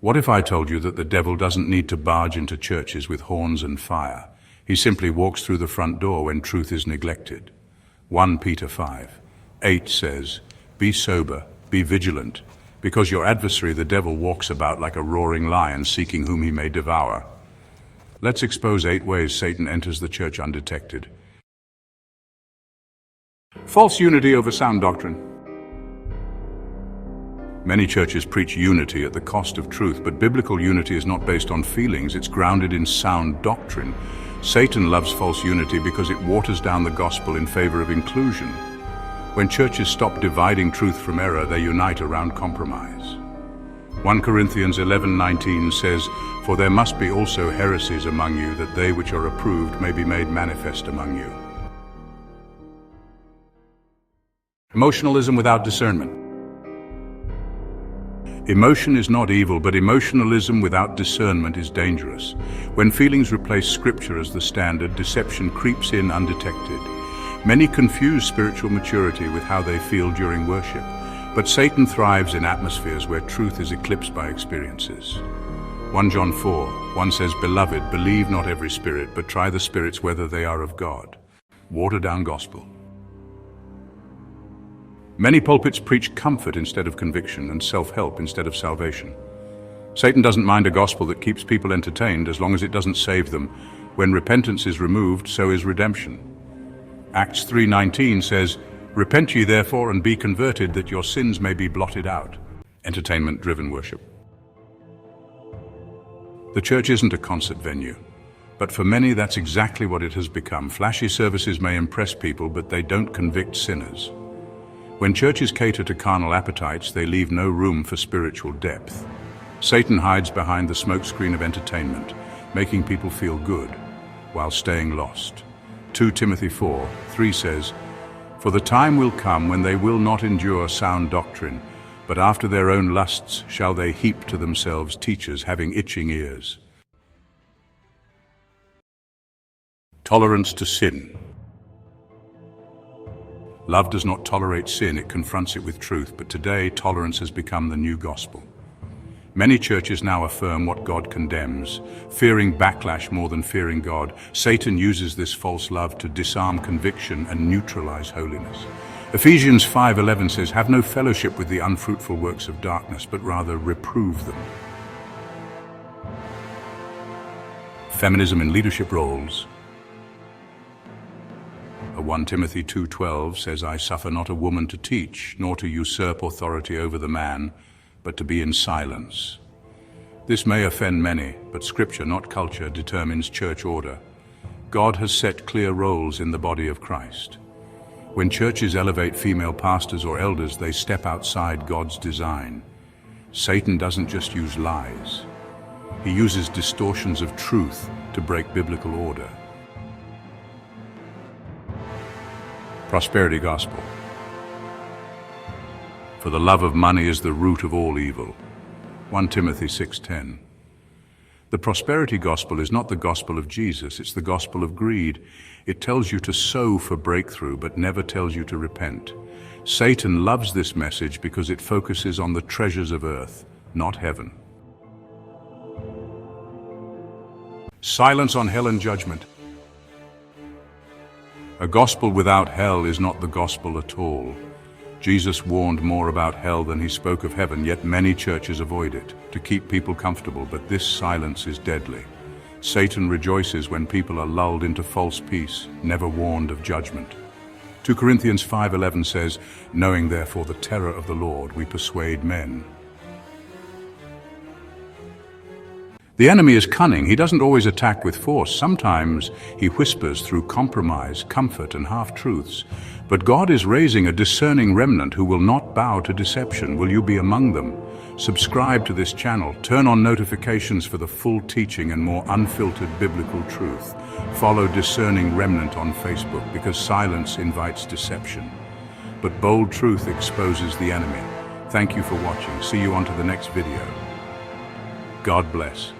What if I told you that the devil doesn't need to barge into churches with horns and fire? He simply walks through the front door when truth is neglected. 1 Peter 5:8 says, "Be sober, be vigilant, because your adversary the devil walks about like a roaring lion seeking whom he may devour." Let's expose 8 ways Satan enters the church undetected. False unity over sound doctrine. Many churches preach unity at the cost of truth, but biblical unity is not based on feelings, it's grounded in sound doctrine. Satan loves false unity because it waters down the gospel in favor of inclusion. When churches stop dividing truth from error, they unite around compromise. 1 Corinthians 11:19 says, "For there must be also heresies among you, that they which are approved may be made manifest among you." Emotionalism without discernment. Emotion is not evil, but emotionalism without discernment is dangerous. When feelings replace Scripture as the standard, deception creeps in undetected. Many confuse spiritual maturity with how they feel during worship, but Satan thrives in atmospheres where truth is eclipsed by experiences. 1 John 4:1 says, "Beloved, believe not every spirit, but try the spirits whether they are of God." Watered-down gospel. Many pulpits preach comfort instead of conviction and self-help instead of salvation. Satan doesn't mind a gospel that keeps people entertained as long as it doesn't save them. When repentance is removed, so is redemption. Acts 3:19 says, "Repent ye therefore and be converted, that your sins may be blotted out." Entertainment-driven worship. The church isn't a concert venue, but for many that's exactly what it has become. Flashy services may impress people, but they don't convict sinners. When churches cater to carnal appetites, they leave no room for spiritual depth. Satan hides behind the smokescreen of entertainment, making people feel good while staying lost. 2 Timothy 4:3 says, "For the time will come when they will not endure sound doctrine, but after their own lusts shall they heap to themselves teachers having itching ears." Tolerance to sin. Love does not tolerate sin, it confronts it with truth, but today tolerance has become the new gospel. Many churches now affirm what God condemns, fearing backlash more than fearing God. Satan uses this false love to disarm conviction and neutralize holiness. Ephesians 5:11 says, "Have no fellowship with the unfruitful works of darkness, but rather reprove them." Feminism in leadership roles. 1 Timothy 2:12 says, "I suffer not a woman to teach, nor to usurp authority over the man, but to be in silence." This may offend many, but Scripture, not culture, determines church order. God has set clear roles in the body of Christ. When churches elevate female pastors or elders, they step outside God's design. Satan doesn't just use lies. He uses distortions of truth to break biblical order. Prosperity gospel. "For the love of money is the root of all evil." 1 Timothy 6:10. The prosperity gospel is not the gospel of Jesus, it's the gospel of greed. It tells you to sow for breakthrough, but never tells you to repent. Satan loves this message because it focuses on the treasures of earth, not heaven. Silence on hell and judgment. A gospel without hell is not the gospel at all. Jesus warned more about hell than he spoke of heaven, yet many churches avoid it to keep people comfortable, but this silence is deadly. Satan rejoices when people are lulled into false peace, never warned of judgment. 2 Corinthians 5:11 says, "Knowing therefore the terror of the Lord, we persuade men." The enemy is cunning. He doesn't always attack with force. Sometimes he whispers through compromise, comfort, and half-truths. But God is raising a discerning remnant who will not bow to deception. Will you be among them? Subscribe to this channel. Turn on notifications for the full teaching and more unfiltered biblical truth. Follow Discerning Remnant on Facebook, because silence invites deception, but bold truth exposes the enemy. Thank you for watching. See you on to the next video. God bless.